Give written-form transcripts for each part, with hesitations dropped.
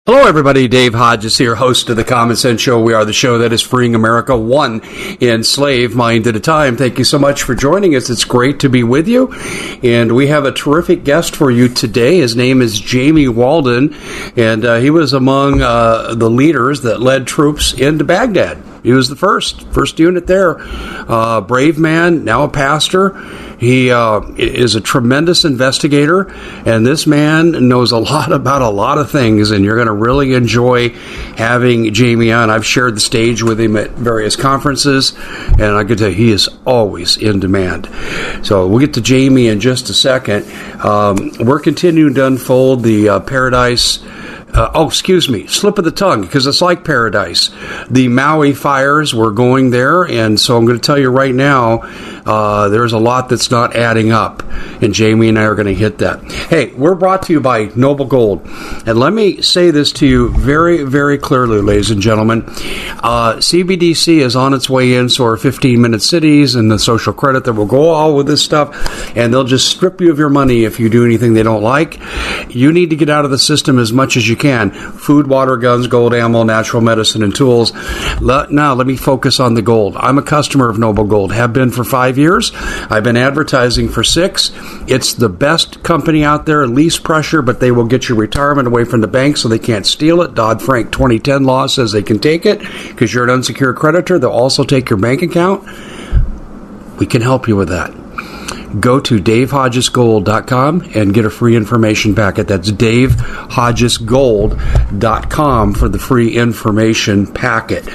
Hello, everybody. Dave Hodges here, host of the Common Sense Show. We are the show that is freeing America one enslaved mind at a time. Thank you so much for joining us. It's great to be with you. And we have a terrific guest for you today. His name is Jamie Walden, and he was among the leaders that led troops into Baghdad. He was the first unit there. Brave man, now a pastor. He is a tremendous investigator, and this man knows a lot about a lot of things, and you're going to really enjoy having Jamie on. I've shared the stage with him at various conferences, and I can tell you he is always in demand. So we'll get to Jamie in just a second. We're continuing to unfold the Paradise... slip of the tongue, because it's like Paradise. The Maui fires were going there, and so I'm going to tell you right now, there's a lot that's not adding up, and Jamie and I are going to hit that. Hey, we're brought to you by Noble Gold, and let me say this to you very, very clearly, ladies and gentlemen. CBDC is on its way in, so our 15-minute cities and the social credit that will go all with this stuff, and they'll just strip you of your money if you do anything they don't like. You need to get out of the system as much as you can. Food, water, guns, gold, ammo, natural medicine, and tools. Now, let me focus on the gold. I'm a customer of Noble Gold. Have been for 5 years. I've been advertising for 6. It's the best company out there, least pressure, but they will get your retirement away from the bank so they can't steal it. Dodd-Frank 2010 law says they can take it because you're an unsecured creditor. They'll also take your bank account. We can help you with that. Go to DaveHodgesGold.com and get a free information packet. That's DaveHodgesGold.com for the free information packet.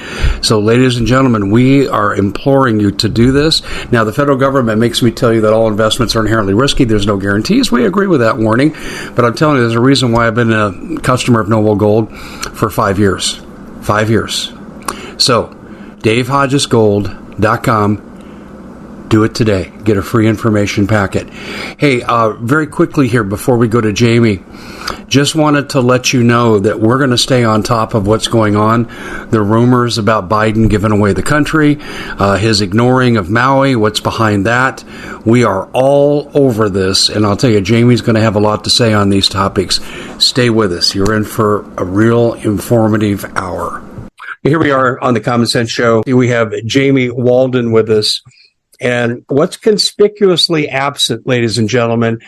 So, ladies and gentlemen, we are imploring you to do this. Now, the federal government makes me tell you that all investments are inherently risky. There's no guarantees. We agree with that warning. But I'm telling you, there's a reason why I've been a customer of Noble Gold for 5 years. 5 years. So, DaveHodgesGold.com. Do it today. Get a free information packet. Hey, very quickly here before we go to Jamie, just wanted to let you know that we're going to stay on top of what's going on. The rumors about Biden giving away the country, his ignoring of Maui, what's behind that. We are all over this, and I'll tell you, Jamie's going to have a lot to say on these topics. Stay with us. You're in for a real informative hour. Here we are on the Common Sense Show. We have Jamie Walden with us. And what's conspicuously absent, ladies and gentlemen,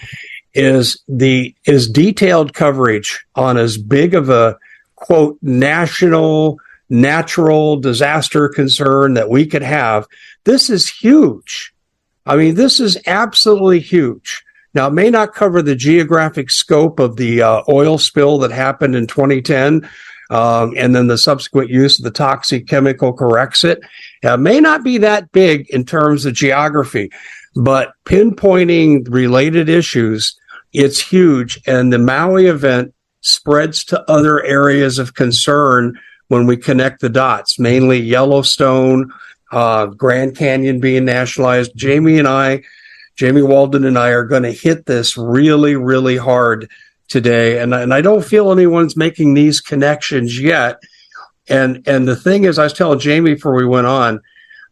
is detailed coverage on as big of a, quote, national natural disaster concern that we could have. This is huge. I mean, this is absolutely huge. Now, it may not cover the geographic scope of the oil spill that happened in 2010, and then the subsequent use of the toxic chemical corrects it. May not be that big in terms of geography, but pinpointing related issues, it's huge. And the Maui event spreads to other areas of concern when we connect the dots, mainly Yellowstone, Grand Canyon being nationalized. Jamie Walden and I are going to hit this really, really hard today. And I don't feel anyone's making these connections yet. And the thing is, I was telling Jamie before we went on,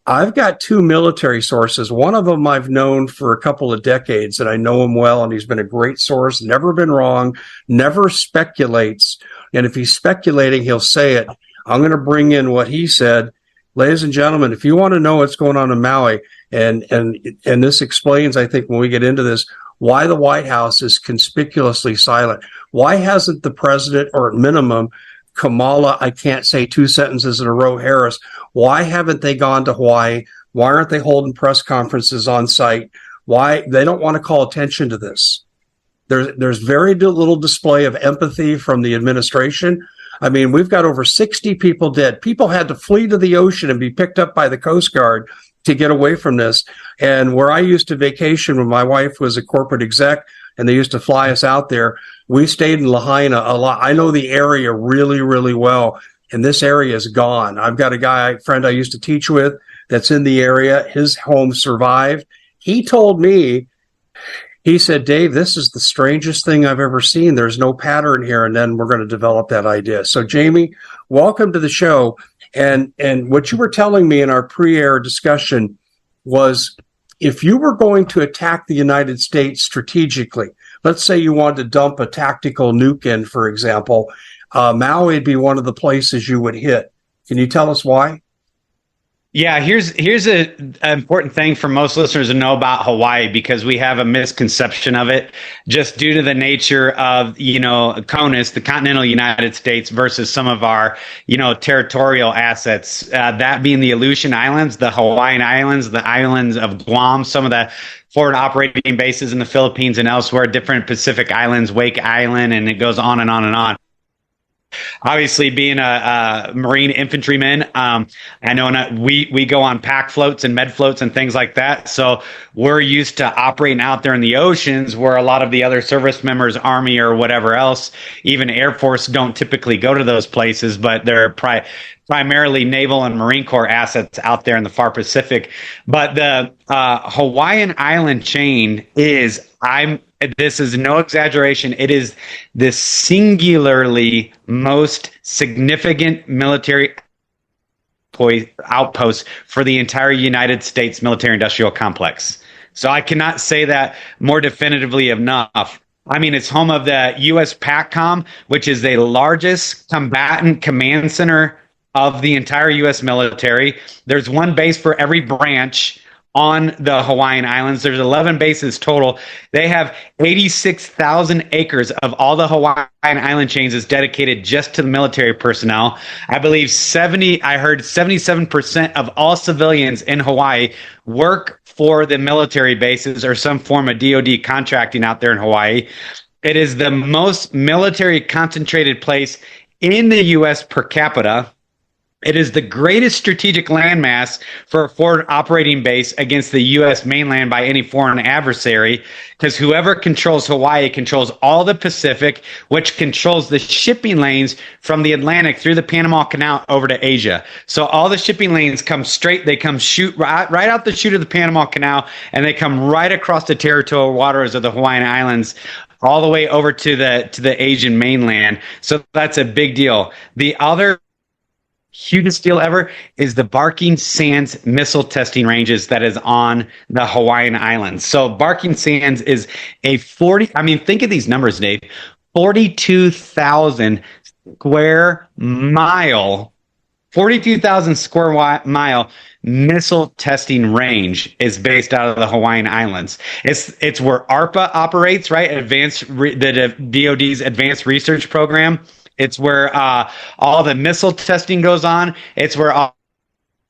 I've got 2 military sources. One of them I've known for a couple of decades, and I know him well, and he's been a great source, never been wrong, never speculates. And if he's speculating, he'll say it. I'm going to bring in what he said. Ladies and gentlemen, if you want to know what's going on in Maui, and this explains, I think, when we get into this, why the White House is conspicuously silent. Why hasn't the president, or at minimum, Kamala, I can't say 2 sentences in a row, Harris, why haven't they gone to Hawaii? Why aren't they holding press conferences on site? Why they don't want to call attention to this? There's very little display of empathy from the administration. I mean, we've got over 60 people dead. People had to flee to the ocean and be picked up by the Coast Guard to get away from this. And where I used to vacation when my wife was a corporate exec, and they used to fly us out there, we stayed in Lahaina a lot. I know the area really, really well, and this area is gone. I've got a friend I used to teach with that's in the area. His home survived. He told me, he said, Dave, this is the strangest thing I've ever seen. There's no pattern here, and then we're going to develop that idea. So, Jamie, welcome to the show. And what you were telling me in our pre-air discussion was, if you were going to attack the United States strategically, let's say you wanted to dump a tactical nuke in, for example, Maui would be one of the places you would hit. Can you tell us why? Yeah, here's an important thing for most listeners to know about Hawaii, because we have a misconception of it just due to the nature of, CONUS, the continental United States, versus some of our, territorial assets. That being the Aleutian Islands, the Hawaiian Islands, the islands of Guam, some of the forward operating bases in the Philippines and elsewhere, different Pacific islands, Wake Island, and it goes on and on and on. Obviously, being a Marine infantryman, I know we go on pack floats and med floats and things like that. So we're used to operating out there in the oceans, where a lot of the other service members, Army or whatever else, even Air Force, don't typically go to those places, but they're primarily Naval and Marine Corps assets out there in the far Pacific. But the Hawaiian island chain this is no exaggeration. It is the singularly most significant military outpost for the entire United States military industrial complex. So I cannot say that more definitively enough. I mean, it's home of the U.S. PACCOM, which is the largest combatant command center of the entire U.S. military. There's one base for every branch on the Hawaiian Islands. There's 11 bases total. They have 86,000 acres of all the Hawaiian island chains is dedicated just to the military personnel. I believe 77% of all civilians in Hawaii work for the military bases or some form of D.O.D. contracting out there in Hawaii. It is the most military concentrated place in the U.S. per capita. It is the greatest strategic landmass for a forward operating base against the U.S. mainland by any foreign adversary, because whoever controls Hawaii controls all the Pacific, which controls the shipping lanes from the Atlantic through the Panama Canal over to Asia. So all the shipping lanes come straight. They come shoot right out the chute of the Panama Canal, and they come right across the territorial waters of the Hawaiian Islands, all the way over to the Asian mainland. So that's a big deal. The other hugest deal ever is the Barking Sands missile testing ranges that is on the Hawaiian Islands. So Barking Sands is think of these numbers, Dave, 42,000 square mile missile testing range is based out of the Hawaiian Islands. It's where ARPA operates, right? The DoD's Advanced Research Program. It's where all the missile testing goes on. It's where all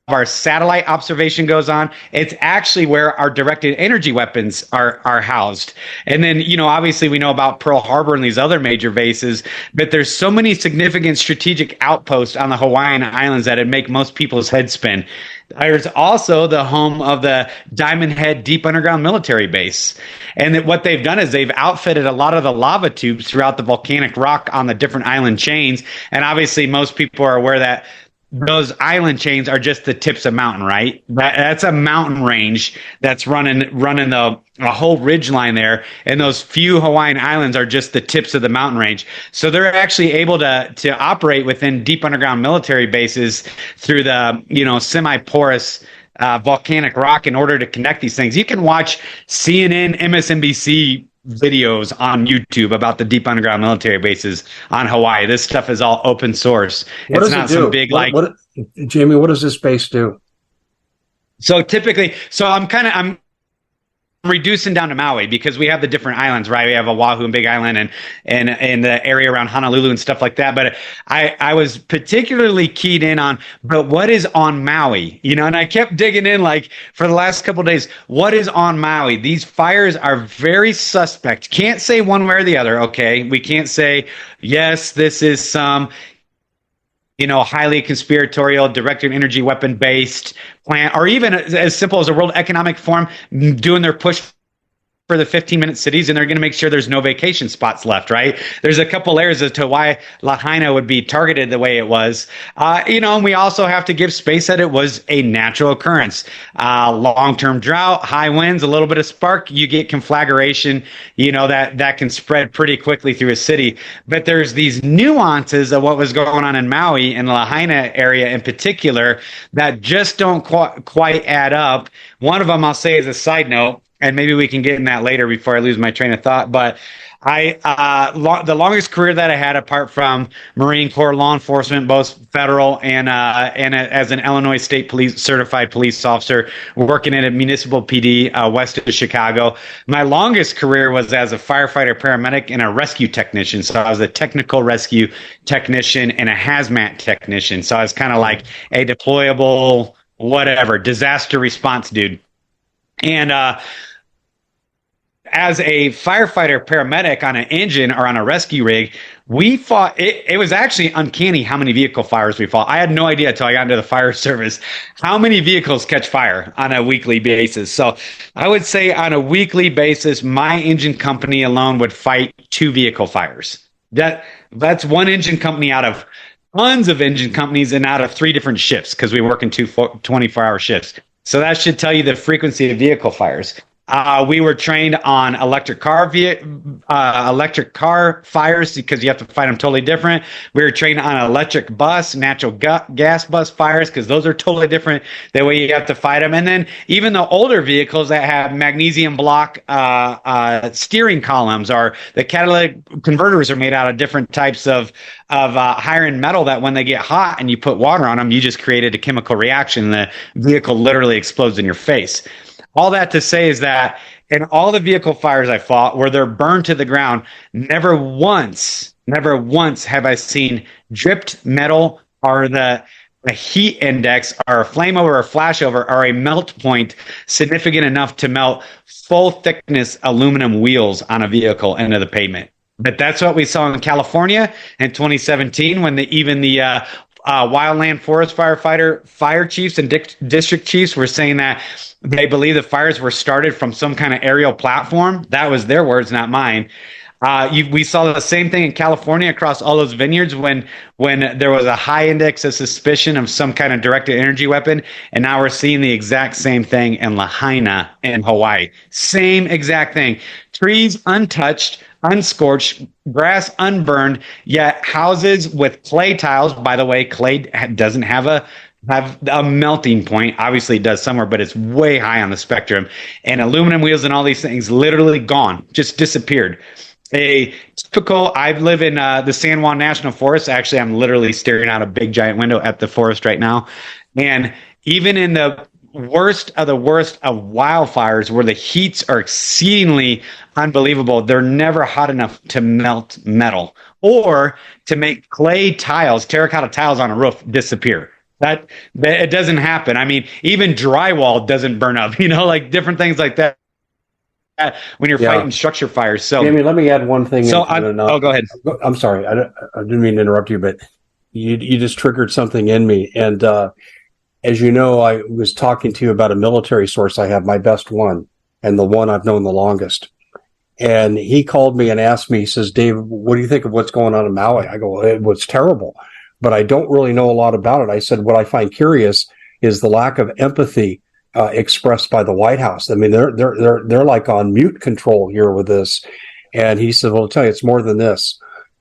our satellite observation goes on. It's actually where our directed energy weapons are housed. And then, obviously we know about Pearl Harbor and these other major bases, but there's so many significant strategic outposts on the Hawaiian Islands that it make most people's heads spin. There's also the home of the Diamond Head Deep Underground Military Base. And what they've done is they've outfitted a lot of the lava tubes throughout the volcanic rock on the different island chains. And obviously most people are aware that those island chains are just the tips of mountain, right? That's a mountain range that's running a whole ridge line there, and those few Hawaiian islands are just the tips of the mountain range. So they're actually able to operate within deep underground military bases through the semi-porous volcanic rock in order to connect these things. You can watch CNN, MSNBC videos on YouTube about the deep underground military bases on Hawaii. This stuff is all open source. What it's not some big Jamie, what does this base do? So typically, I'm reducing down to Maui because we have the different islands, right? We have Oahu and Big Island and the area around Honolulu and stuff like that. But I was particularly keyed in on, but what is on Maui? And I kept digging in for the last couple of days, what is on Maui? These fires are very suspect. Can't say one way or the other, okay? We can't say, yes, this is some highly conspiratorial, directed energy weapon based plan, or even as simple as a World Economic Forum doing their push for the 15-minute cities, and they're going to make sure there's no vacation spots left, right? There's a couple layers as to why Lahaina would be targeted the way it was. And we also have to give space that it was a natural occurrence. Long-term drought, high winds, a little bit of spark, you get conflagration, that can spread pretty quickly through a city. But there's these nuances of what was going on in Maui and the Lahaina area in particular that just don't quite add up. One of them, I'll say as a side note, and maybe we can get in that later before I lose my train of thought. But the longest career that I had, apart from Marine Corps law enforcement, both federal and as an Illinois State Police certified police officer, working in a municipal PD west of Chicago. My longest career was as a firefighter, paramedic, and a rescue technician. So I was a technical rescue technician and a hazmat technician. So I was kind of like a deployable, whatever, disaster response dude. And as a firefighter paramedic on an engine or on a rescue rig, we fought. It was actually uncanny how many vehicle fires we fought. I had no idea until I got into the fire service how many vehicles catch fire on a weekly basis. So I would say on a weekly basis, my engine company alone would fight 2 vehicle fires. That's one engine company out of tons of engine companies and out of 3 different shifts, because we work in 2 24-hour shifts. So that should tell you the frequency of vehicle fires. We were trained on electric car fires, because you have to fight them totally different. We were trained on electric bus, natural gas bus fires, because those are totally different the way you have to fight them. And then even the older vehicles that have magnesium block steering columns, or the catalytic converters are made out of different types of higher end metal, that when they get hot and you put water on them, you just created a chemical reaction. The vehicle literally explodes in your face. All that to say is that in all the vehicle fires I fought, where they're burned to the ground, never once have I seen dripped metal, or the heat index, or a flame over or flashover, or a melt point significant enough to melt full thickness aluminum wheels on a vehicle into the pavement. But that's what we saw in California in 2017, when even the wildland forest fire chiefs and district chiefs were saying that they believe the fires were started from some kind of aerial platform. That was their words, not mine. We saw the same thing in California across all those vineyards when there was a high index of suspicion of some kind of directed energy weapon. And now we're seeing the exact same thing in Lahaina in Hawaii. Same exact thing. Trees untouched, unscorched, grass unburned, yet houses with clay tiles. By the way, clay doesn't have a melting point. Obviously it does somewhere, but it's way high on the spectrum. And aluminum wheels and all these things literally gone, just disappeared. I live in the San Juan National Forest. Actually, I'm literally staring out a big giant window at the forest right now. And even in the worst of wildfires, where the heats are exceedingly unbelievable, they're never hot enough to melt metal or to make clay tiles, terracotta tiles on a roof disappear. That it doesn't happen. I mean, even drywall doesn't burn up, like different things like that when you're fighting structure fires. So, Jamie, let me add one thing. So, go ahead. I'm sorry. I didn't mean to interrupt you, but you just triggered something in me. And as you know, I was talking to you about a military source I have, my best one, and the one I've known the longest. And he called me and asked me, he says, Dave, what do you think of what's going on in Maui? I go, it was terrible, but I don't really know a lot about it. I said, what I find curious is the lack of empathy expressed by the White House. I mean, they're like on mute control here with this. And he said, well, I'll tell you, it's more than this.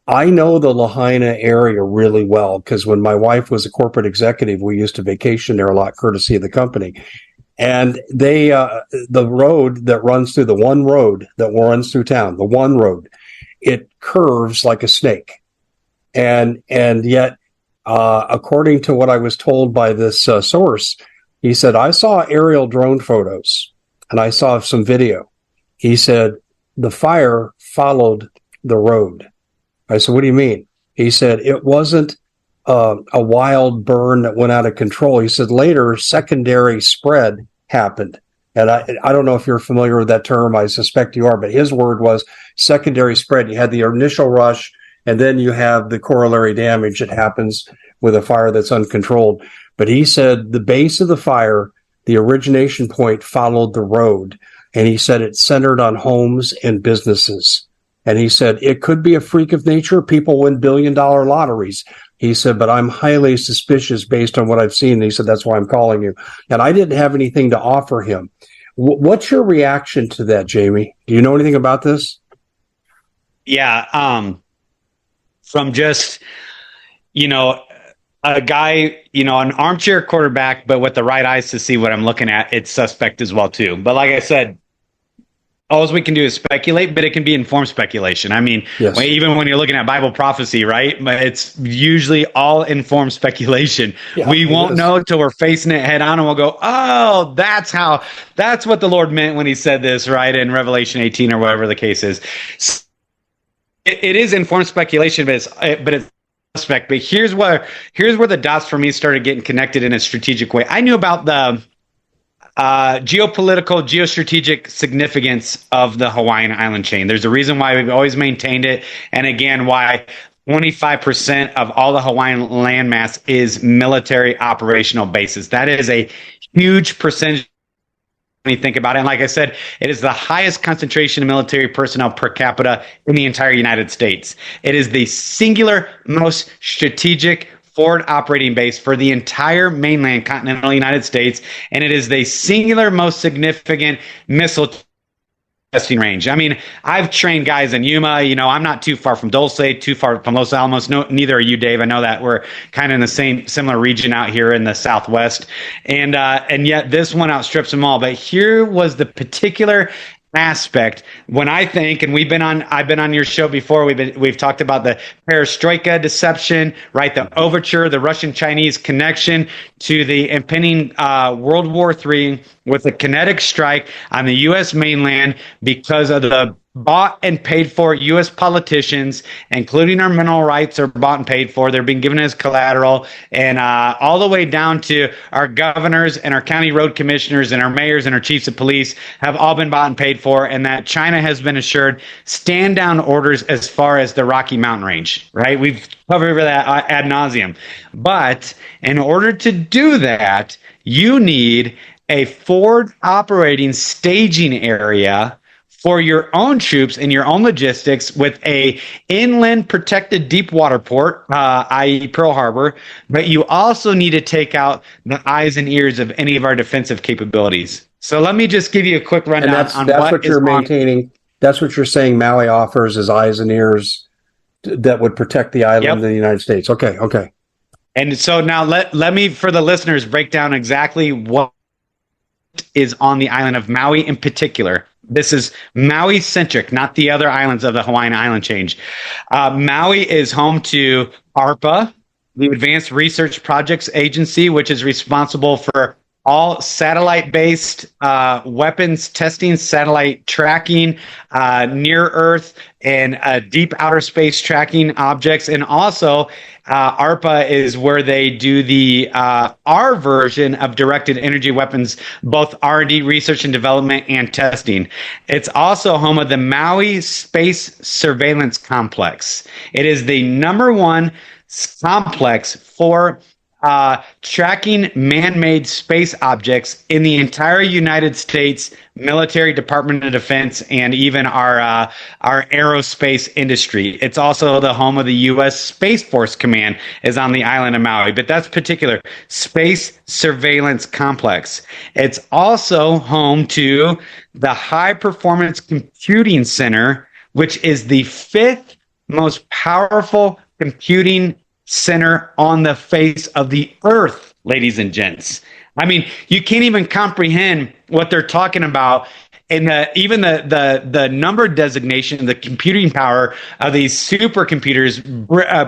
I know the Lahaina area really well, because when my wife was a corporate executive, we used to vacation there a lot, courtesy of the company. And they, the road that runs through, the one road that runs through town, the one road, it curves like a snake. And yet, according to what I was told by this source, he said, I saw aerial drone photos and I saw some video. He said, the fire followed the road. I said, what do you mean? He said, it wasn't a wild burn that went out of control. He said, later, secondary spread happened. And I don't know if you're familiar with that term. I suspect you are, but his word was secondary spread. You had the initial rush, and then you have the corollary damage that happens with a fire that's uncontrolled. But he said the base of the fire, the origination point, followed the road. And he said it centered on homes and businesses. And he said it could be a freak of nature. People win billion-dollar lotteries. He said, but I'm highly suspicious based on what I've seen. And he said, that's why I'm calling you. And I didn't have anything to offer him. What's your reaction to that, Jamie? Do you know anything about this? Yeah. From just, a guy, an armchair quarterback, but with the right eyes to see what I'm looking at, it's suspect as well, too. But like I said, all we can do is speculate, but it can be informed speculation. I mean, Yes. even when you're looking at Bible prophecy, right? But it's usually all informed speculation. Yeah, We it won't is. know till we're facing it head on, and we'll go, "Oh, that's what the Lord meant when He said this," right? In Revelation 18 or whatever the case is. It is informed speculation, but it's suspect. But here's where the dots for me started getting connected in a strategic way. I knew about the geopolitical, geostrategic significance of the Hawaiian island chain. There's a reason why we've always maintained it, and again, why 25% of all the Hawaiian landmass is military operational bases. That is a huge percentage when you think about it. And like I said, it is the highest concentration of military personnel per capita in the entire United States. It is the singular most strategic forward operating base for the entire mainland continental United States, and it is the singular most significant missile testing range. I mean, I've trained guys in Yuma. You know, I'm not too far from Dulce, too far from Los Alamos. No, neither are you, Dave. I know that we're kind of in the similar region out here in the Southwest, and yet this one outstrips them all. But here was the particular aspect when I think, and I've been on your show before. We've talked about the perestroika deception, right? The overture, the Russian-Chinese connection to the impending World War III with a kinetic strike on the U.S. mainland because of the bought and paid for U.S. politicians, including our mineral rights, are bought and paid for. They're being given as collateral, and all the way down to our governors and our county road commissioners and our mayors and our chiefs of police have all been bought and paid for, and that China has been assured stand down orders as far as the Rocky Mountain range, right? We've covered that ad nauseum. But in order to do that, you need a forward operating staging area for your own troops and your own logistics with a inland protected deep water port, i.e. Pearl Harbor, but you also need to take out the eyes and ears of any of our defensive capabilities. So let me just give you a quick rundown And that's what you're maintaining. That's what you're saying Maui offers as eyes and ears that would protect the island of the United States. Okay. And so now let me, for the listeners, break down exactly what is on the island of Maui in particular. This is Maui centric, not the other islands of the Hawaiian island chain. Maui is home to ARPA, the Advanced Research Projects Agency, which is responsible for all satellite-based weapons testing, satellite tracking, near Earth and deep outer space tracking objects. And also, ARPA is where they do the our version of directed energy weapons, both R&D, research and development, and testing. It's also home of the Maui Space Surveillance Complex. It is the number one complex for tracking man-made space objects in the entire United States military, Department of Defense, and even our aerospace industry. It's also the home of the U.S. Space Force Command is on the island of Maui, but that's particular Space Surveillance Complex. It's also home to the High Performance Computing Center, which is the fifth most powerful computing center on the face of the earth, ladies and gents. I mean, you can't even comprehend what they're talking about. And even the number designation, the computing power of these supercomputers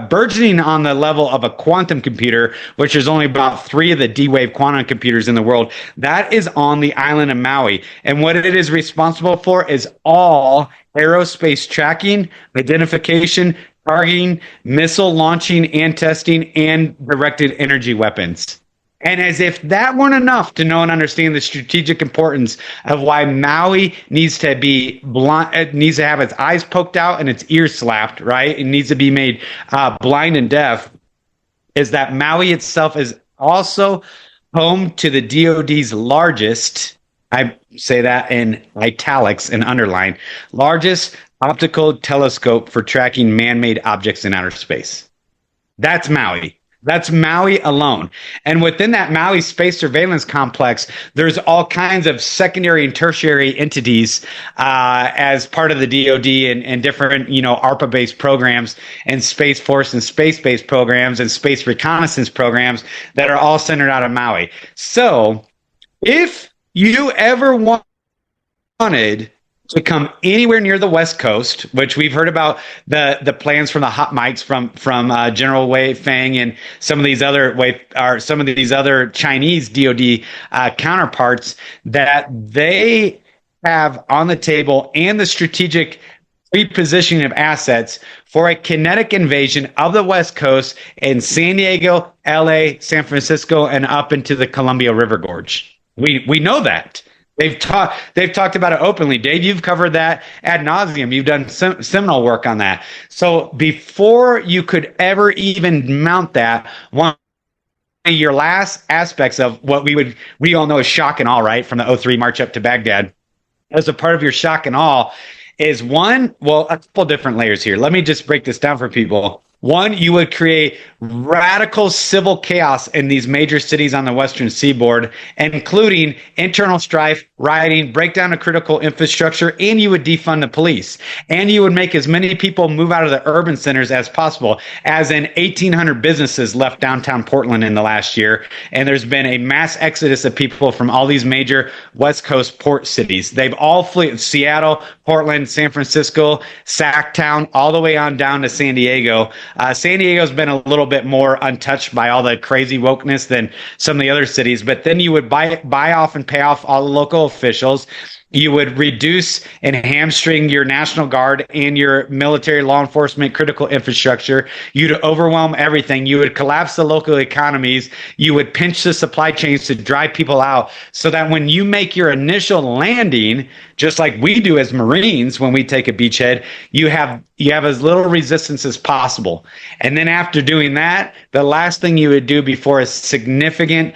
burgeoning on the level of a quantum computer, which is only about 3 of the D.E.W quantum computers in the world, that is on the island of Maui. And what it is responsible for is all aerospace tracking, identification, targeting, missile launching and testing, and directed energy weapons. And as if that weren't enough to know and understand the strategic importance of why Maui needs to be blind, it needs to have its eyes poked out and its ears slapped, right? It needs to be made blind and deaf, is that Maui itself is also home to the DoD's largest, I say that in italics and underline, largest optical telescope for tracking man-made objects in outer space. That's Maui. That's Maui alone. And within that Maui Space Surveillance Complex, there's all kinds of secondary and tertiary entities as part of the DoD and different, ARPA-based programs and Space Force and space-based programs and space reconnaissance programs that are all centered out of Maui. So if you ever wanted to come anywhere near the West Coast, which we've heard about the plans from the hot mics from General Wei Feng and some of these other Chinese DoD counterparts, that they have on the table and the strategic repositioning of assets for a kinetic invasion of the West Coast in San Diego, LA, San Francisco, and up into the Columbia River Gorge. We know that. They've talked about it openly. Dave, you've covered that ad nauseum. You've done seminal work on that. So before you could ever even mount that, one of your last aspects of what we all know as shock and awe, right, from the '03 march up to Baghdad, as a part of your shock and awe, is a couple different layers here. Let me just break this down for people. One, you would create radical civil chaos in these major cities on the Western Seaboard, including internal strife, rioting, breakdown of critical infrastructure, and you would defund the police. And you would make as many people move out of the urban centers as possible, as in 1,800 businesses left downtown Portland in the last year. And there's been a mass exodus of people from all these major West Coast port cities. They've all fled Seattle, Portland, San Francisco, Sacktown, all the way on down to San Diego. San Diego's been a little bit more untouched by all the crazy wokeness than some of the other cities, but then you would buy off and pay off all the local officials. You would reduce and hamstring your National Guard and your military, law enforcement, critical infrastructure. You'd overwhelm everything. You would collapse the local economies. You would pinch the supply chains to drive people out, so that when you make your initial landing, just like we do as Marines when we take a beachhead, you have as little resistance as possible. And then after doing that, the last thing you would do before a significant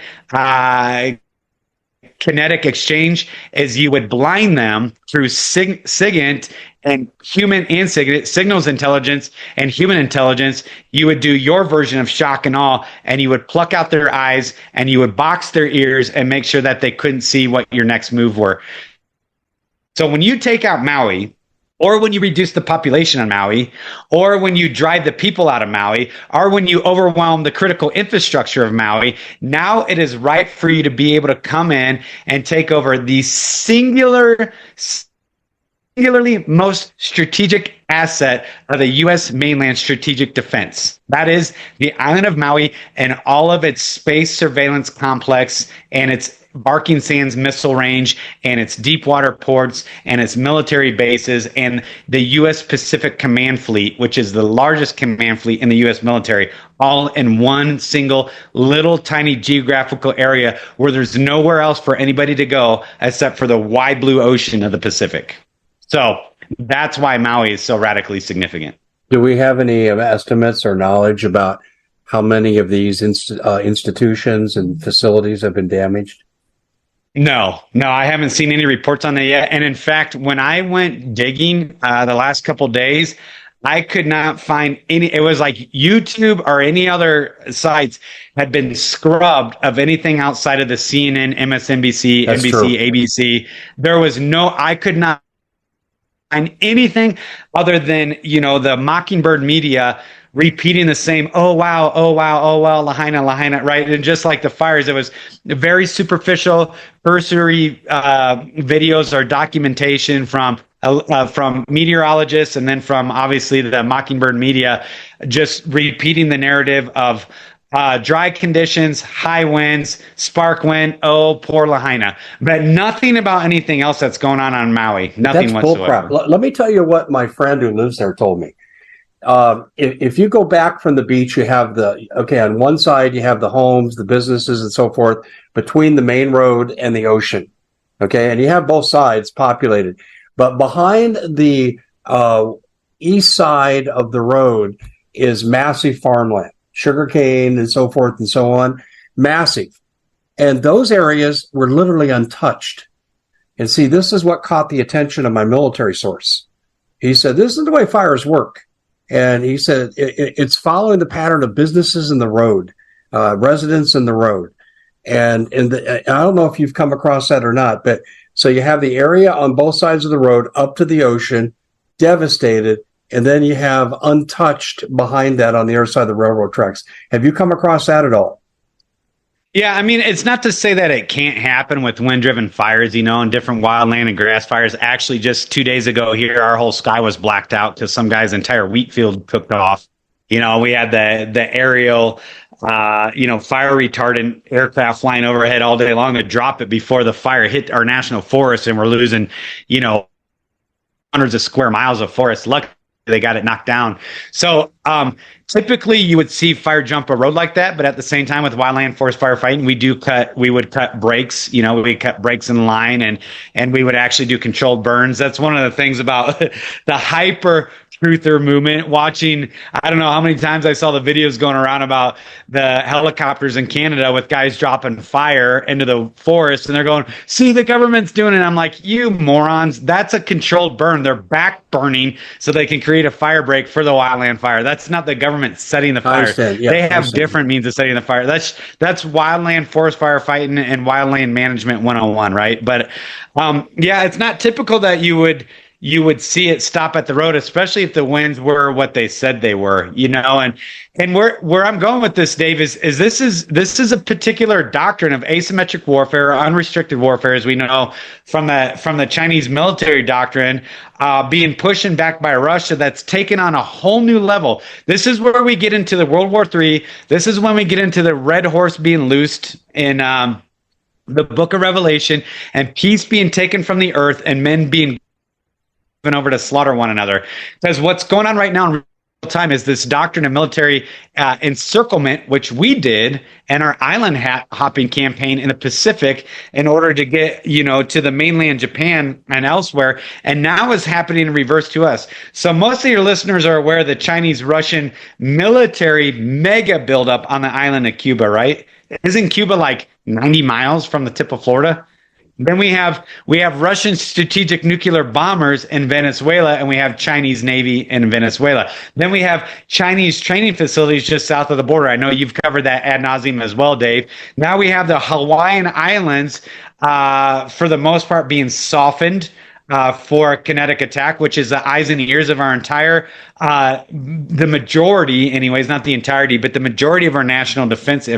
kinetic exchange is you would blind them through SIGINT and signals intelligence and human intelligence. You would do your version of shock and awe, and you would pluck out their eyes and you would box their ears and make sure that they couldn't see what your next move were. So when you take out Maui, or when you reduce the population on Maui, or when you drive the people out of Maui, or when you overwhelm the critical infrastructure of Maui, now it is right for you to be able to come in and take over the singularly most strategic asset of the U.S. mainland strategic defense. That is the island of Maui and all of its space surveillance complex and its Barking Sands missile range and its deep water ports and its military bases and the U.S. Pacific Command Fleet, which is the largest command fleet in the U.S. military, all in one single little tiny geographical area where there's nowhere else for anybody to go except for the wide blue ocean of the Pacific. So that's why Maui is so radically significant. Do we have any estimates or knowledge about how many of these institutions and facilities have been damaged? No, I haven't seen any reports on that yet. And in fact, when I went digging the last couple of days, I could not find any. It was like YouTube or any other sites had been scrubbed of anything outside of the CNN, MSNBC, That's NBC, true. ABC. There was I could not find anything other than, the Mockingbird media repeating the same, oh wow, Lahaina, right? And just like the fires, it was very superficial, cursory videos or documentation from meteorologists and then from obviously the Mockingbird media, just repeating the narrative of dry conditions, high winds, spark wind, oh, poor Lahaina. But nothing about anything else that's going on Maui. Nothing That's whatsoever. bullcrap. Let me tell you what my friend who lives there told me. If you go back from the beach, you have on one side, you have the homes, the businesses and so forth between the main road and the ocean. Okay. And you have both sides populated, but behind the, east side of the road is massive farmland, sugarcane and so forth and so on. Massive. And those areas were literally untouched. And see, this is what caught the attention of my military source. He said, this is the way fires work. And he said, it's following the pattern of businesses in the road, residents in the road. And I don't know if you've come across that or not, but so you have the area on both sides of the road up to the ocean, devastated, and then you have untouched behind that on the other side of the railroad tracks. Have you come across that at all? Yeah, I mean, it's not to say that it can't happen with wind-driven fires, and different wildland and grass fires. Actually, just 2 days ago here, our whole sky was blacked out because some guy's entire wheat field cooked off. We had the aerial, fire retardant aircraft flying overhead all day long to drop it before the fire hit our national forest, and we're losing, hundreds of square miles of forest. Luckily, they got it knocked down. So typically you would see fire jump a road like that, but at the same time with wildland forest firefighting, we would cut breaks. We cut breaks in line, and we would actually do controlled burns. That's one of the things about the hyper truther movement. Watching, I don't know how many times I saw the videos going around about the helicopters in Canada with guys dropping fire into the forest, and they're going, see, the government's doing it. I'm like, you morons, that's a controlled burn. They're back burning so they can create a fire break for the wildland fire. That's not the government setting the fire. Yeah, they have different means of setting the fire. That's wildland forest firefighting and wildland management 101, right? But it's not typical that you would see it stop at the road, especially if the winds were what they said they were, and where I'm going with this, Dave, is this is a particular doctrine of asymmetric warfare, unrestricted warfare, as we know from the Chinese military doctrine, being pushed and backed by Russia, that's taken on a whole new level. This is where we get into the World War III. This is when we get into the red horse being loosed in the book of Revelation, and peace being taken from the earth, and men being over to slaughter one another. Because what's going on right now in real time is this doctrine of military encirclement, which we did in our island hopping campaign in the Pacific in order to get, to the mainland Japan and elsewhere. And now is happening in reverse to us. So most of your listeners are aware of the Chinese-Russian military mega buildup on the island of Cuba, right? Isn't Cuba like 90 miles from the tip of Florida? Then we have Russian strategic nuclear bombers in Venezuela, and we have Chinese Navy in Venezuela. Then we have Chinese training facilities just south of the border. I know you've covered that ad nauseum as well, Dave. Now we have the Hawaiian Islands, for the most part, being softened for kinetic attack, which is the eyes and ears of our entire, the majority, anyways, not the entirety, but the majority of our national defense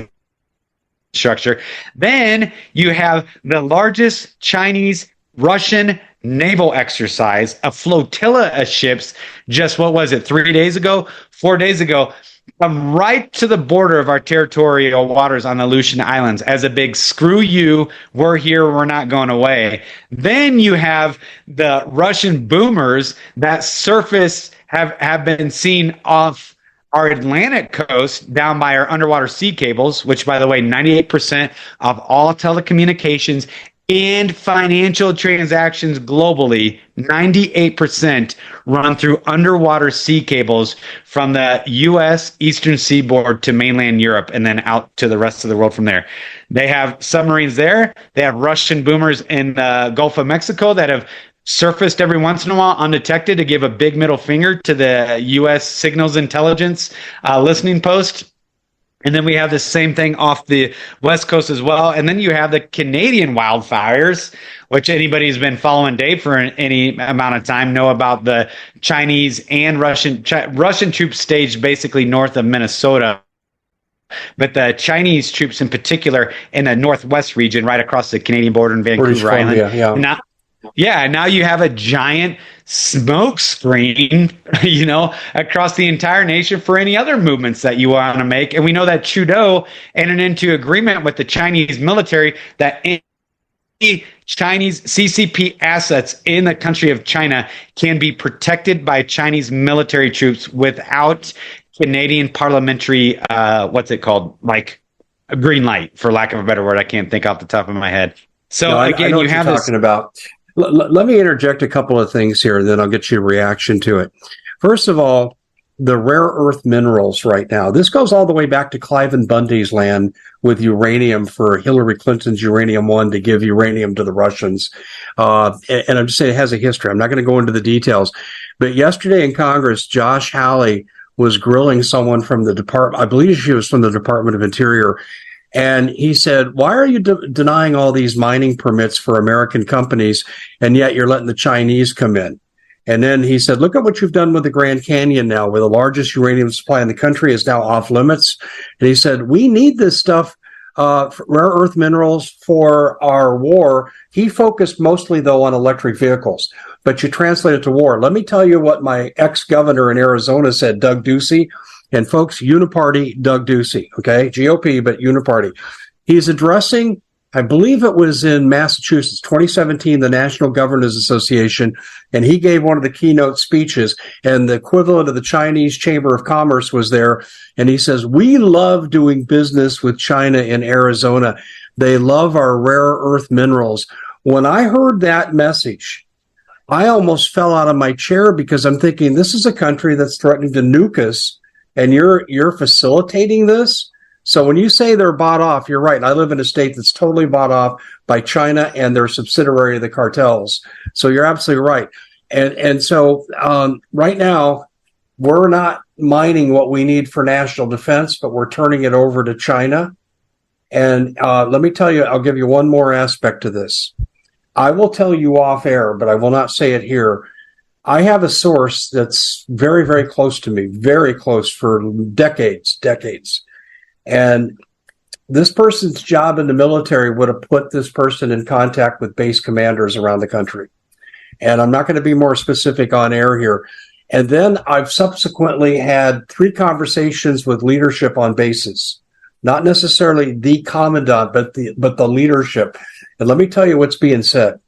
structure. Then you have the largest Chinese-Russian naval exercise, a flotilla of ships, just 3 days ago, 4 days ago, come right to the border of our territorial waters on the Aleutian Islands as a big screw you, we're here, we're not going away. Then you have the Russian boomers that surface have been seen off our Atlantic coast down by our underwater sea cables, which, by the way, 98% of all telecommunications and financial transactions globally, 98% run through underwater sea cables from the U.S. eastern seaboard to mainland Europe and then out to the rest of the world from there. They have submarines there. They have Russian boomers in the Gulf of Mexico that have surfaced every once in a while undetected to give a big middle finger to the U.S. signals intelligence listening post. And then we have the same thing off the West Coast as well. And then you have the Canadian wildfires, which anybody who's been following Dave for any amount of time know about the Chinese and Russian troops staged basically north of Minnesota. But the Chinese troops in particular in the northwest region, right across the Canadian border in Vancouver Island. Now you have a giant smoke screen, across the entire nation for any other movements that you want to make. And we know that Trudeau entered into agreement with the Chinese military that any Chinese CCP assets in the country of China can be protected by Chinese military troops without Canadian parliamentary, like a green light, for lack of a better word. I can't think off the top of my head. So again, you have this talking about. Let me interject a couple of things here, and then I'll get your reaction to it. First of all, the rare earth minerals right now. This goes all the way back to Cliven Bundy's land with uranium for Hillary Clinton's Uranium-1 to give uranium to the Russians. And I'm just saying it has a history. I'm not going to go into the details. But yesterday in Congress, Josh Hawley was grilling someone from the department. I believe she was from the Department of Interior. And he said, why are you denying all these mining permits for American companies, and yet you're letting the Chinese come in? And then he said, look at what you've done with the Grand Canyon now, where the largest uranium supply in the country is now off limits. And he said, we need this stuff rare earth minerals for our war. He focused mostly, though, on electric vehicles. But you translate it to war. Let me tell you what my ex-governor in Arizona said, Doug Ducey. And folks, uniparty Doug Ducey, okay? GOP, but uniparty. He's addressing, I believe it was in Massachusetts, 2017, the National Governors Association, and he gave one of the keynote speeches, and the equivalent of the Chinese Chamber of Commerce was there, and he says, we love doing business with China in Arizona. They love our rare earth minerals. When I heard that message, I almost fell out of my chair because I'm thinking, this is a country that's threatening to nuke us, and you're facilitating this? So when you say they're bought off, you're right. I live in a state that's totally bought off by China and their subsidiary of the cartels. So you're absolutely right. And so right now, we're not mining what we need for national defense, but we're turning it over to China. And let me tell you, I'll give you one more aspect to this. I will tell you off air, but I will not say it here. I have a source that's very, very close to me, very close for decades. And this person's job in the military would have put this person in contact with base commanders around the country. And I'm not going to be more specific on air here. And then I've subsequently had 3 conversations with leadership on bases, not necessarily the commandant, but the leadership. And let me tell you what's being said.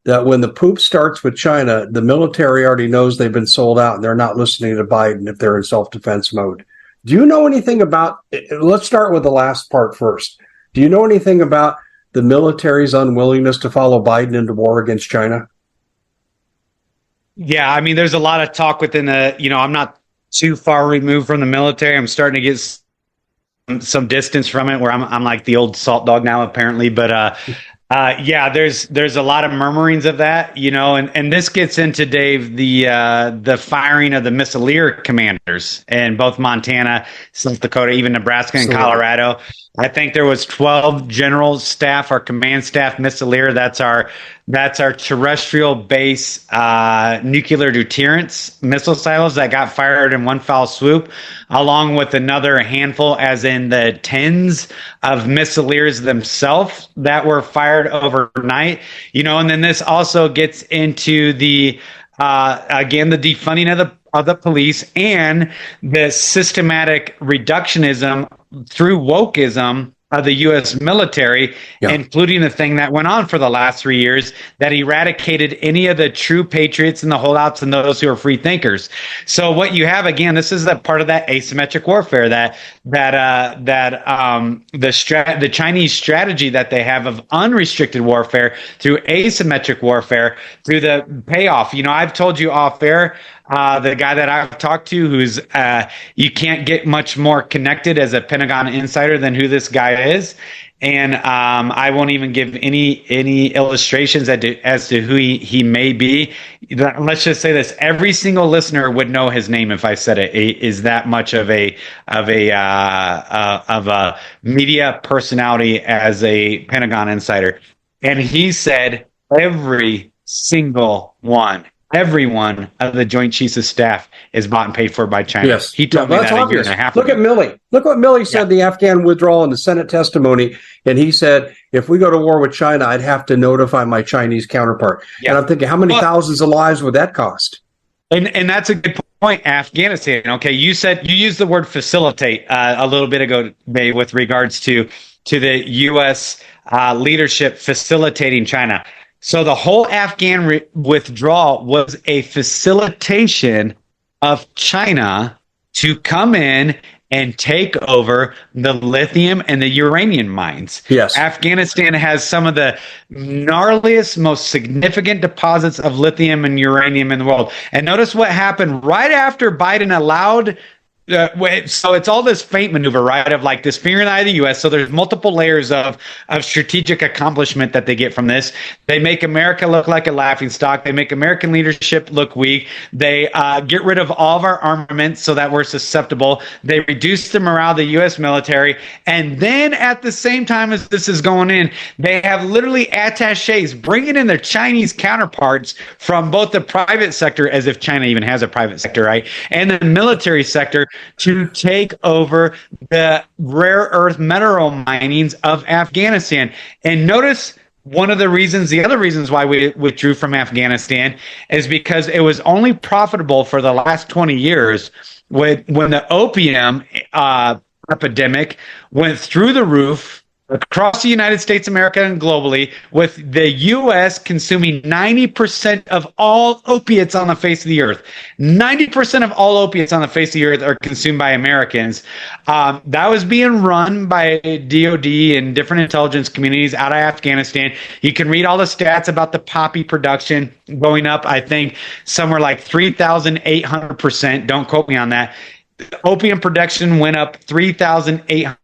That when the poop starts with China, the military already knows they've been sold out and they're not listening to Biden if they're in self-defense mode. Do you know anything about, let's start with the last part first. Do you know anything about the military's unwillingness to follow Biden into war against China? Yeah, I mean, there's a lot of talk within the, I'm not too far removed from the military. I'm starting to get some distance from it where I'm like the old salt dog now, apparently. But yeah, there's a lot of murmurings of that, and this gets into, Dave, the firing of the Missileer commanders in both Montana, South Dakota, even Nebraska and Colorado. I think there was 12 general staff or command staff Missileer. That's our terrestrial base nuclear deterrence missile silos that got fired in one foul swoop, along with another handful, as in the tens of Missileers themselves that were fired overnight. And then this also gets into the again, the defunding of the police and the systematic reductionism through wokeism of the U.S. military, including the thing that went on for the last 3 years that eradicated any of the true patriots and the holdouts and those who are free thinkers. So what you have, again, this is a part of that asymmetric warfare, the Chinese strategy that they have of unrestricted warfare through asymmetric warfare through the payoff. I've told you off air, the guy that I've talked to, who's you can't get much more connected as a Pentagon insider than who this guy is, and I won't even give any illustrations as to who he may be. Let's just say this: every single listener would know his name if I said it. He is that much of a media personality as a Pentagon insider, and he said every single one. Every one of the Joint Chiefs of Staff is bought and paid for by China. Yes. He told me that a year and a half ago. Look at Milley. Look what Milley said, the Afghan withdrawal in the Senate testimony. And he said, if we go to war with China, I'd have to notify my Chinese counterpart. And I'm thinking, how many thousands of lives would that cost? And that's a good point. Afghanistan. Okay, you used the word facilitate a little bit ago, Bay, with regards to the U.S. Leadership facilitating China. So the whole Afghan withdrawal was a facilitation of China to come in and take over the lithium and the uranium mines. Yes. Afghanistan has some of the gnarliest, most significant deposits of lithium and uranium in the world. And notice what happened right after Biden allowed. So it's all this feint maneuver, right, of like this fear in the eye of the U.S. So there's multiple layers of strategic accomplishment that they get from this. They make America look like a laughingstock. They make American leadership look weak. They get rid of all of our armaments so that we're susceptible. They reduce the morale of the U.S. military. And then at the same time as this is going in, they have literally attaches bringing in their Chinese counterparts from both the private sector, as if China even has a private sector, right, and the military sector, to take over the rare earth mineral minings of Afghanistan. And notice one of the other reasons why we withdrew from Afghanistan is because it was only profitable for the last 20 years when the opium epidemic went through the roof across the United States, America, and globally, with the U.S. consuming 90% of all opiates on the face of the earth. 90% of all opiates on the face of the earth are consumed by Americans. That was being run by D.E.W and different intelligence communities out of Afghanistan. You can read all the stats about the poppy production going up, I think, somewhere like 3,800%. Don't quote me on that. Opium production went up 3,800%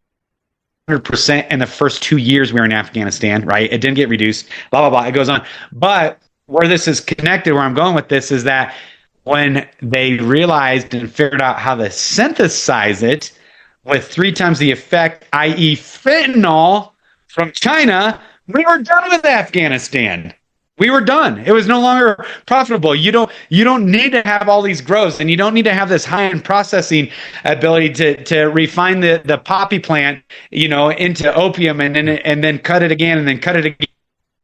in the first 2 years we were in Afghanistan, right? It didn't get reduced, blah, blah, blah. It goes on. But where this is connected, where I'm going with this, is that when they realized and figured out how to synthesize it with 3 times the effect, i.e. fentanyl from China, we were done with Afghanistan. We were done. It was no longer profitable. You don't need to have all these grows, and you don't need to have this high-end processing ability to refine the poppy plant, into opium and then cut it again and then cut it again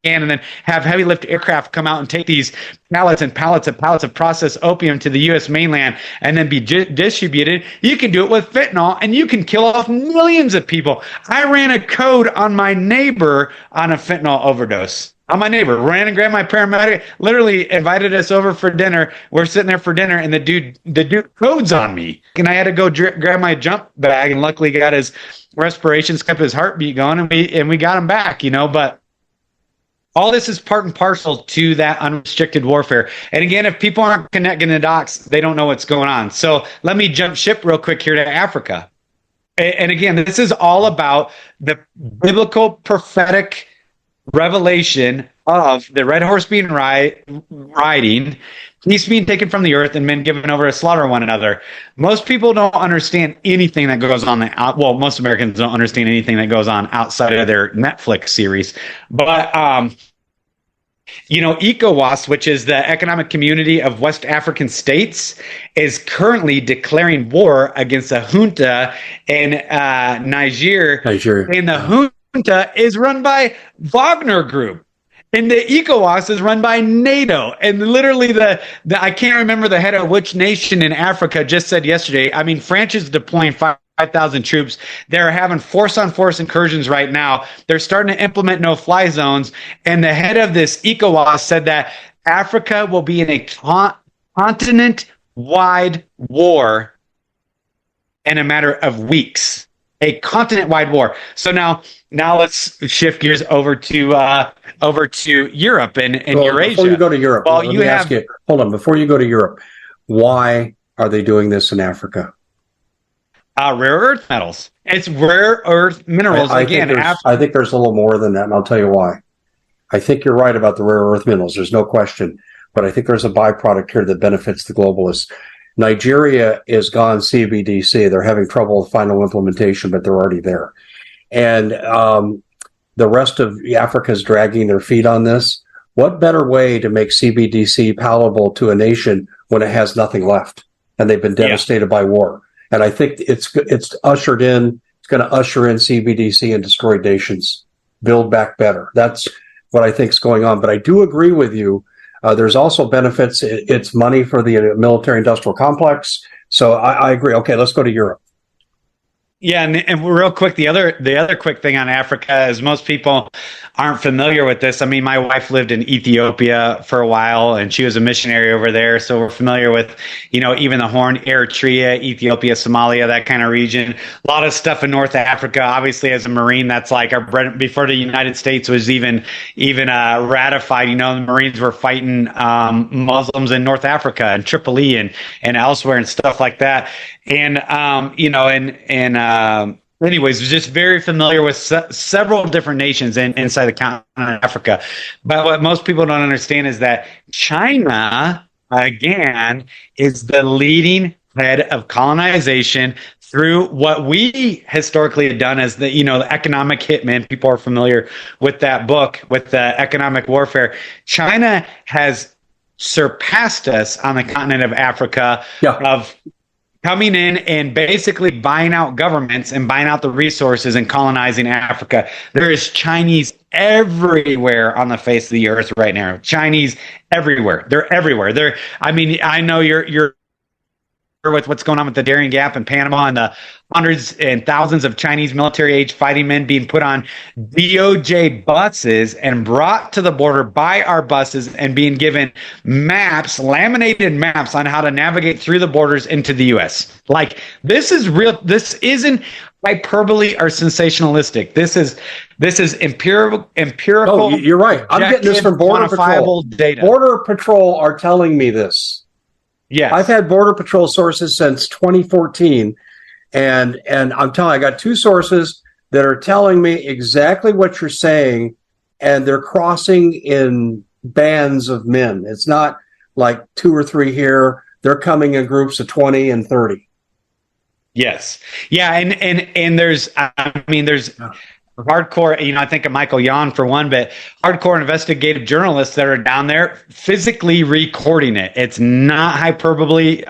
and then have heavy lift aircraft come out and take these pallets and pallets of processed opium to the U.S. mainland and then be distributed. You can do it with fentanyl, and you can kill off millions of people. I ran a code on my neighbor on a fentanyl overdose. On my neighbor, ran and grabbed my paramedic, literally invited us over for dinner. We're sitting there for dinner, and the dude codes on me. And I had to go grab my jump bag, and luckily got his respirations, kept his heartbeat going, and we got him back, But all this is part and parcel to that unrestricted warfare. And again, if people aren't connecting the dots, they don't know what's going on. So let me jump ship real quick here to Africa. And again, this is all about the biblical prophetic revelation of the red horse being riding, peace being taken from the earth, and men given over to slaughter one another. Most people don't understand anything that goes on. Most Americans don't understand anything that goes on outside of their Netflix series. But ECOWAS, which is the Economic Community of West African States, is currently declaring war against a junta in Niger. And the junta is run by Wagner Group, and the ECOWAS is run by NATO. And literally, the I can't remember the head of which nation in Africa just said yesterday. I mean, France is deploying 5,000 troops. They're having force-on-force incursions right now. They're starting to implement no-fly zones. And the head of this ECOWAS said that Africa will be in a continent-wide war in a matter of weeks. A continent-wide war. So now let's shift gears over to Europe and Eurasia. Before you go to Europe, hold on. Before you go to Europe, why are they doing this in Africa? Rare earth metals. It's rare earth minerals. I think there's a little more than that, and I'll tell you why. I think you're right about the rare earth minerals. There's no question, but I think there's a byproduct here that benefits the globalists. Nigeria is gone CBDC. They're having trouble with final implementation, but they're already there. And the rest of Africa is dragging their feet on this. What better way to make CBDC palatable to a nation when it has nothing left and they've been devastated by war? And I think it's ushered in. It's going to usher in CBDC and destroy nations, build back better. That's what I think is going on. But I do agree with you. There's also benefits. It's money for the military-industrial complex. So I agree. Okay, let's go to Europe. Yeah, and real quick, the other quick thing on Africa is most people aren't familiar with this. I mean, my wife lived in Ethiopia for a while, and she was a missionary over there, so we're familiar with, even the Horn, Eritrea, Ethiopia, Somalia, that kind of region. A lot of stuff in North Africa. Obviously, as a Marine, that's like our bread before the United States was even ratified. The Marines were fighting Muslims in North Africa and Tripoli and elsewhere and stuff like that. And anyways, just very familiar with several different nations inside the continent of Africa. But what most people don't understand is that China, again, is the leading head of colonization through what we historically had done as the economic hitman. People are familiar with that book, with the economic warfare. China has surpassed us on the continent of Africa of coming in and basically buying out governments and buying out the resources and colonizing Africa. There is Chinese everywhere on the face of the earth right now. Chinese everywhere. They're everywhere. I mean, I know you're with what's going on with the Darien Gap in Panama and the hundreds and thousands of Chinese military-age fighting men being put on DOJ buses and brought to the border by our buses and being given maps, laminated maps on how to navigate through the borders into the U.S. Like, this is real. This isn't hyperbole or sensationalistic. This is empirical. Oh, you're right. I'm getting this from Border Patrol. Data. Border Patrol are telling me this. Yes. I've had Border Patrol sources since 2014, and I'm telling you, I got two sources that are telling me exactly what you're saying, and they're crossing in bands of men. It's not like 2 or 3 here. They're coming in groups of 20 and 30. Yes. Yeah, and there's hardcore, I think of Michael Yon for one, but hardcore investigative journalists that are down there physically recording it. It's not hyperbole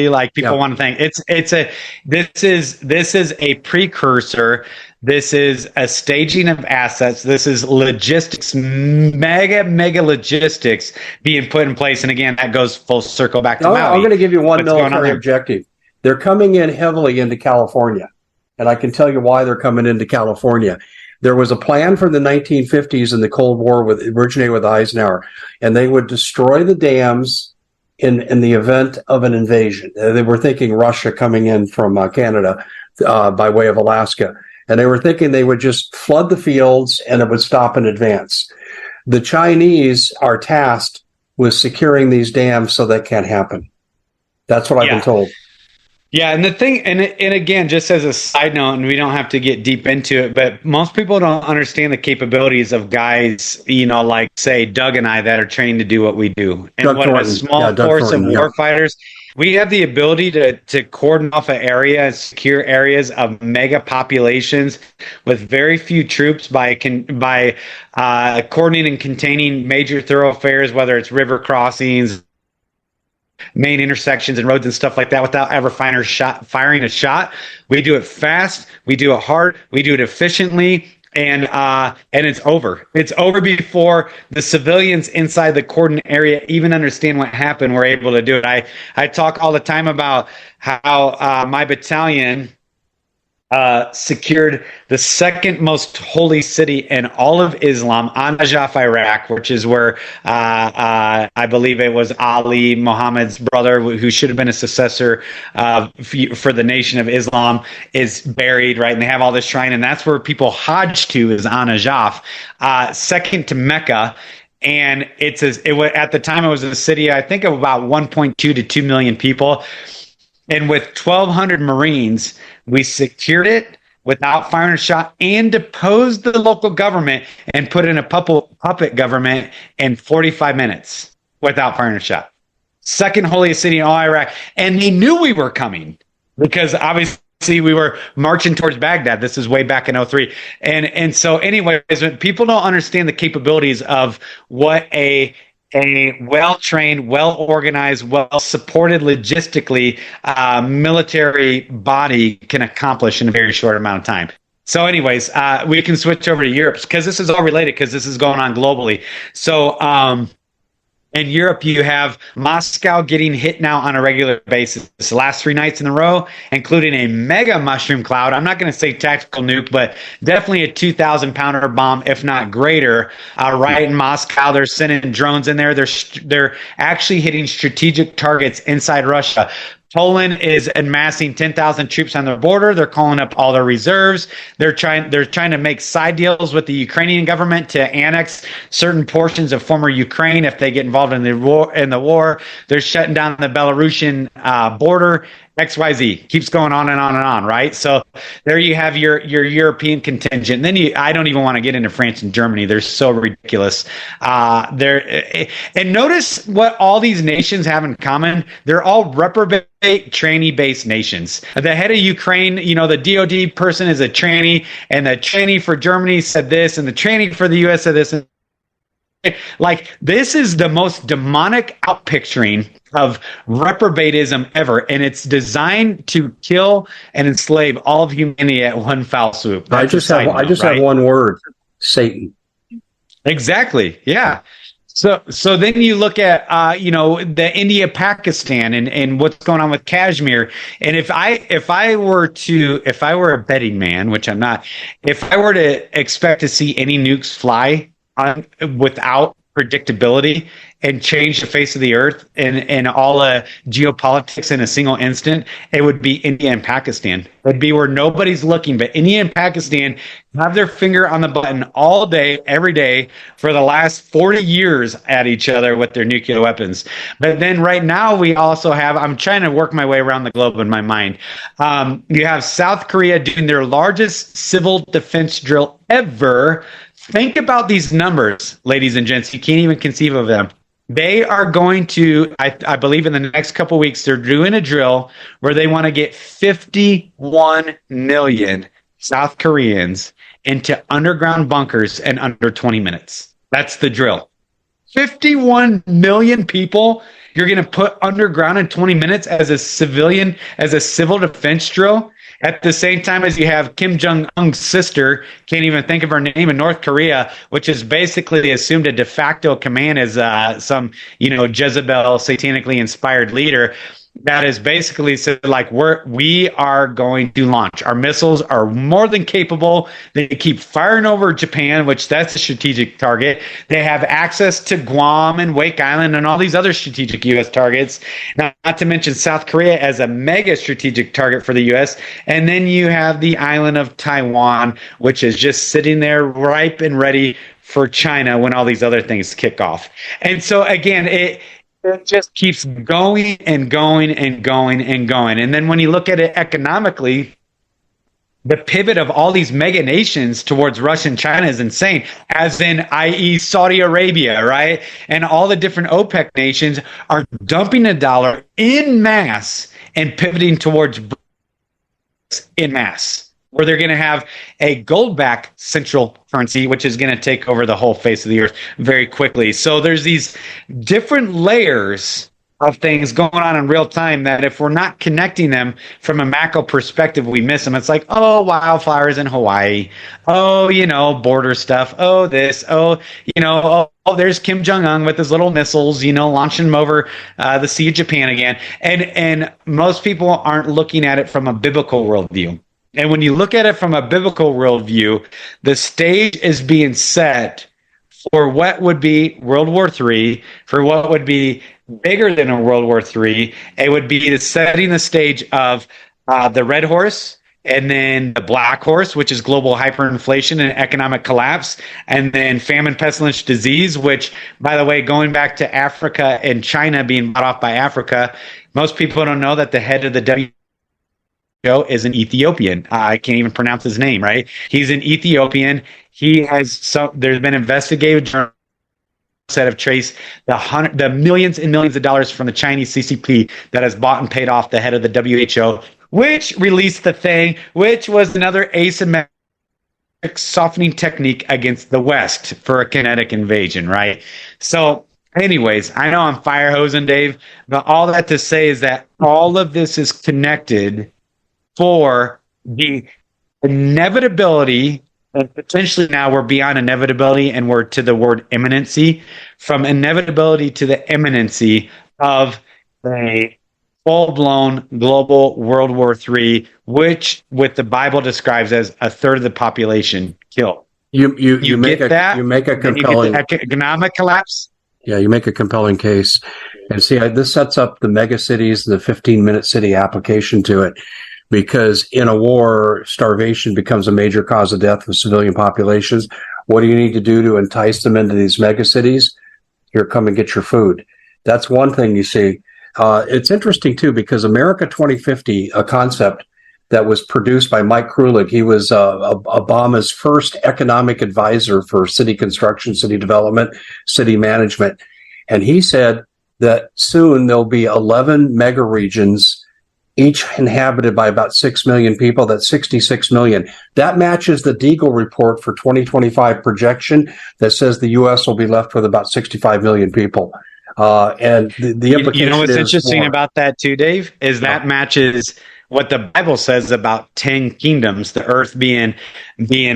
like people want to think. This is a precursor. This is a staging of assets. This is logistics, mega logistics being put in place. And again, that goes full circle back to Maui. I'm going to give you one military objective. They're coming in heavily into California. And I can tell you why they're coming into California. There was a plan from the 1950s in the Cold War originated with Eisenhower, and they would destroy the dams in the event of an invasion. They were thinking Russia coming in from Canada by way of Alaska. And they were thinking they would just flood the fields and it would stop in advance. The Chinese are tasked with securing these dams so that can't happen. That's what I've been told. Yeah, and the thing, and again, just as a side note, and we don't have to get deep into it, but most people don't understand the capabilities of guys, like, say, Doug and I that are trained to do what we do. And Doug what Thornton. a small force of warfighters, we have the ability to cordon off an area and secure areas of mega populations with very few troops by coordinating and containing major thoroughfares, whether it's river crossings, main intersections and roads and stuff like that, without ever firing a shot. We do it fast, we do it hard, we do it efficiently, and it's over. It's over before the civilians inside the cordon area even understand what happened. We're able to do it. I talk all the time about how my battalion secured the second most holy city in all of Islam, Najaf, Iraq, which is where I believe it was Ali, Muhammad's brother, who should have been a successor for the Nation of Islam, is buried, right? And they have all this shrine, and that's where people Hajj to, is Najaf, second to Mecca. And at the time, it was a city, I think, of about 1.2 to 2 million people. And with 1,200 Marines, we secured it without firing a shot and deposed the local government and put in a puppet government in 45 minutes without firing a shot. Second holiest city in all Iraq. And they knew we were coming because obviously we were marching towards Baghdad. This is way back in 2003. And so anyways, when people don't understand the capabilities of what a well-trained, well-organized, well-supported logistically military body can accomplish in a very short amount of time. So anyways, we can switch over to Europe because this is all related because this is going on globally. So in Europe, you have Moscow getting hit now on a regular basis. The last 3 nights in a row, including a mega mushroom cloud. I'm not going to say tactical nuke, but definitely a 2,000-pounder bomb, if not greater. Right in Moscow, they're sending drones in there. They're actually hitting strategic targets inside Russia. Poland is amassing 10,000 troops on their border. They're calling up all their reserves. They're trying to make side deals with the Ukrainian government to annex certain portions of former Ukraine if they get involved in the war. They're shutting down the Belarusian border. XYZ keeps going on and on and on, right? So there you have your European contingent. And then I don't even want to get into France and Germany. They're so ridiculous. And notice what all these nations have in common. They're all reprobate tranny-based nations. The head of Ukraine, the D.E.W person is a tranny, and the tranny for Germany said this, and the tranny for the U.S. said this. Like, this is the most demonic outpicturing of reprobatism ever, and it's designed to kill and enslave all of humanity at one foul swoop. That's I just have one word: Satan. Exactly. Yeah. So then you look at the India Pakistan and what's going on with Kashmir, and if I were a betting man, which I'm not, if I were to expect to see any nukes fly without predictability and change the face of the earth and all geopolitics in a single instant, it would be India and Pakistan. It would be where nobody's looking, but India and Pakistan have their finger on the button all day, every day for the last 40 years at each other with their nuclear weapons. But then right now we also have, I'm trying to work my way around the globe in my mind. You have South Korea doing their largest civil defense drill ever. Think about these numbers, ladies and gents. You can't even conceive of them. They are going to, I believe in the next couple of weeks, they're doing a drill where they want to get 51 million South Koreans into underground bunkers in under 20 minutes. That's the drill. 51 million people you're going to put underground in 20 minutes as a civil defense drill. At the same time as you have Kim Jong-un's sister, can't even think of her name, in North Korea, which is basically assumed a de facto command as some, Jezebel satanically inspired leader. That is basically said, like, we are going to launch. Our missiles are more than capable. They keep firing over Japan, which that's a strategic target. They have access to Guam and Wake Island and all these other strategic U.S. targets, not to mention South Korea as a mega strategic target for the U.S. And then you have the island of Taiwan, which is just sitting there ripe and ready for China when all these other things kick off. And so, again, it just keeps going and going and going and going. And then when you look at it economically, the pivot of all these mega nations towards Russia and China is insane, as in, i.e., Saudi Arabia, right? And all the different OPEC nations are dumping the dollar in mass and pivoting towards in mass, where they're going to have a gold-backed central currency, which is going to take over the whole face of the earth very quickly. So there's these different layers of things going on in real time that if we're not connecting them from a macro perspective, we miss them. It's like, oh, wildfires in Hawaii. Oh, border stuff. Oh, this. Oh, there's Kim Jong-un with his little missiles, launching them over the Sea of Japan again. And most people aren't looking at it from a biblical worldview. And when you look at it from a biblical worldview, the stage is being set for what would be World War III, for what would be bigger than a World War III. It would be setting the stage of the red horse, and then the black horse, which is global hyperinflation and economic collapse, and then famine, pestilence, disease, which, by the way, going back to Africa and China being bought off by Africa, most people don't know that the head of the W.E.F is an Ethiopian. I can't even pronounce his name, right? He's an Ethiopian. There's been investigative journalists that have traced the millions and millions of dollars from the Chinese CCP that has bought and paid off the head of the WHO, which released the thing, which was another asymmetric softening technique against the West for a kinetic invasion, right? So anyways, I know I'm fire hosing, Dave, but all that to say is that all of this is connected for the inevitability, and potentially now we're beyond inevitability and we're to the word imminency, from inevitability to the imminency of a full-blown global World War III, which what the Bible describes as a third of the population killed. You make a compelling economic collapse. Yeah, you make a compelling case. And see, this sets up the mega cities, the 15-minute city application to it. Because in a war, starvation becomes a major cause of death of civilian populations. What do you need to do to entice them into these megacities? Here, come and get your food. That's one thing you see. It's interesting, too, because America 2050, a concept that was produced by Mike Krulig, he was Obama's first economic advisor for city construction, city development, city management. And he said that soon there'll be 11 mega regions each inhabited by about 6 million people. That's 66 million. That matches the D.E.W report for 2025 projection that says the U.S. will be left with about 65 million people. And the implication you know what's is interesting more. about that too, Dave, is that matches what the Bible says about 10 kingdoms, the earth being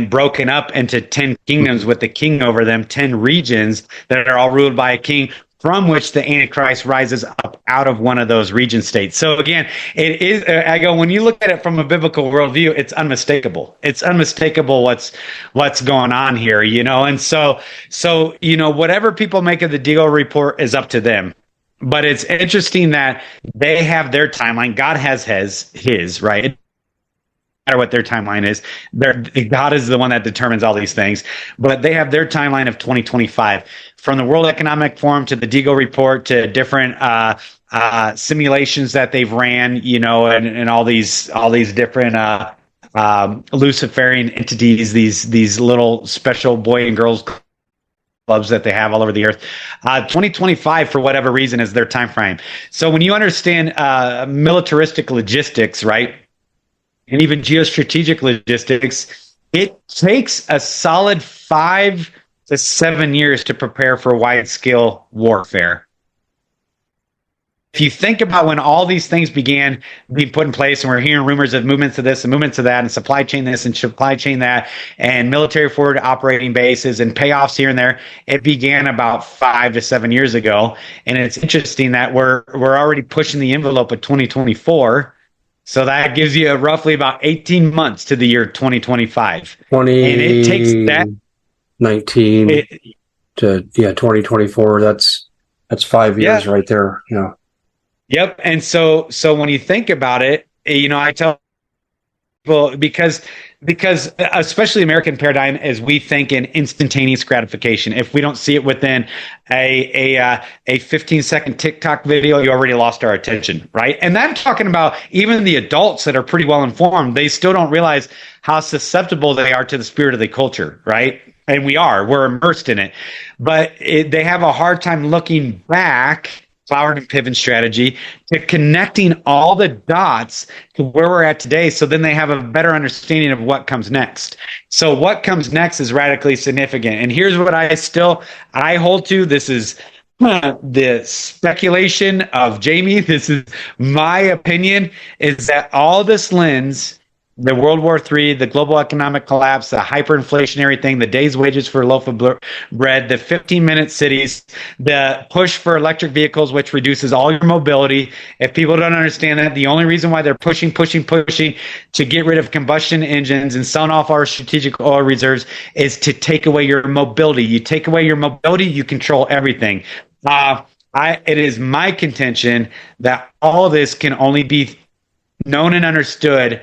broken up into 10 kingdoms with the king over them, 10 regions that are all ruled by a king, from which the Antichrist rises up out of one of those region states. So again, it is, I go, when you look at it from a biblical worldview, it's unmistakable. It's unmistakable what's going on here, you know? And so, you know, whatever people make of the D.E.W report is up to them. But it's interesting that they have their timeline. God has his, right? It doesn't matter what their timeline is. God is the one that determines all these things. But they have their timeline of 2025. From the World Economic Forum to the D.E.W report to different simulations that they've ran, you know, and all these different Luciferian entities, these little special boy and girls clubs that they have all over the earth. 2025, for whatever reason, is their time frame. So when you understand militaristic logistics, right, and even geostrategic logistics, it takes a solid 5 to 7 years to prepare for wide-scale warfare. If you think about when all these things began being put in place, and we're hearing rumors of movements of this and movements of that, and supply chain this and supply chain that, and military forward operating bases and payoffs here and there, it began about 5 to 7 years ago. And it's interesting that we're already pushing the envelope of 2024. So that gives you roughly about 18 months to the year 2025. And it takes that 19 to 2024. That's 5 years right there. Yeah. Yep. And so when you think about it, you know, I tell people because especially American paradigm is we think in instantaneous gratification. If we don't see it within a 15-second TikTok video, you already lost our attention, right? And I'm talking about even the adults that are pretty well informed, they still don't realize how susceptible they are to the spirit of the culture, right? And we're immersed in it. But they have a hard time looking back, Flowered and Piven strategy, to connecting all the dots to where we're at today, so then they have a better understanding of what comes next. So what comes next is radically significant. And here's what I hold to. This is the speculation of Jamie. This is my opinion, is that all this lens, the World War III, the global economic collapse, the hyperinflationary thing, the day's wages for a loaf of bread, the 15-minute cities, the push for electric vehicles, which reduces all your mobility. If people don't understand that, the only reason why they're pushing to get rid of combustion engines and selling off our strategic oil reserves is to take away your mobility. You take away your mobility, you control everything. It is my contention that all this can only be known and understood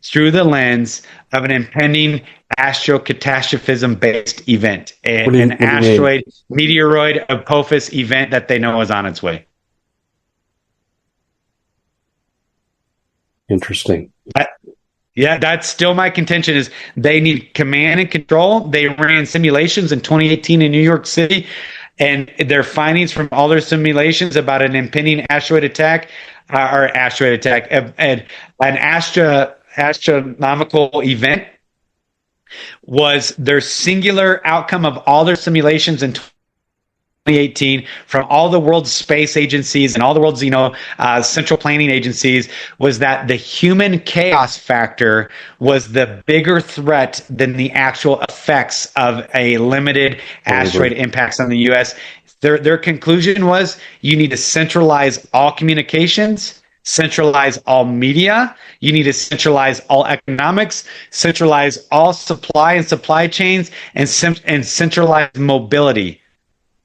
through the lens of an impending astrocatastrophism-based event, an asteroid, meteoroid, Apophis event that they know is on its way. Interesting. Yeah, that's still my contention, is they need command and control. They ran simulations in 2018 in New York City, and their findings from all their simulations about an impending asteroid attack, an astronomical event, was their singular outcome of all their simulations in 2018 from all the world's space agencies and all the world's, central planning agencies, was that the human chaos factor was the bigger threat than the actual effects of a limited asteroid impacts on the U.S. Their conclusion was you need to centralize all communications, centralize all media. You need to centralize all economics, centralize all supply and supply chains, and centralize mobility.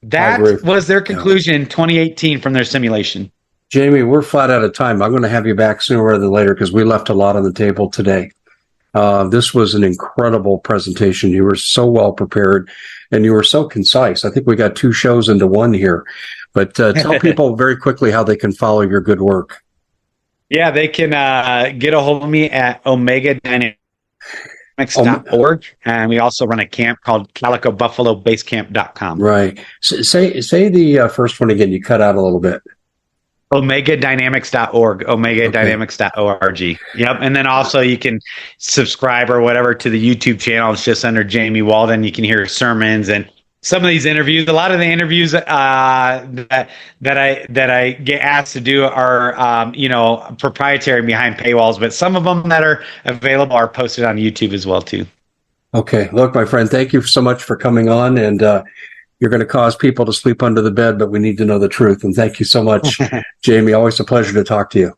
That was their conclusion in 2018 from their simulation. Jamie, we're flat out of time. I'm going to have you back sooner rather than later because we left a lot on the table today. This was an incredible presentation. You were so well prepared and you were so concise. I think we got 2 shows into one here. But tell people very quickly how they can follow your good work. Yeah, they can get a hold of me at omegadynamics.org. And we also run a camp called calicobuffalobasecamp.com. Right. Say the first one again. You cut out a little bit. omegadynamics.org, omegadynamics.org. Yep. And then also you can subscribe or whatever to the YouTube channel. It's just under Jamie Walden. You can hear sermons and some of these interviews. A lot of the interviews that I get asked to do are proprietary behind paywalls, but some of them that are available are posted on YouTube as well too. Okay. Look, my friend, thank you so much for coming on, and you're going to cause people to sleep under the bed, but we need to know the truth. And thank you so much, Jamie. Always a pleasure to talk to you.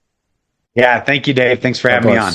Yeah. Thank you, Dave. Thanks for having me on.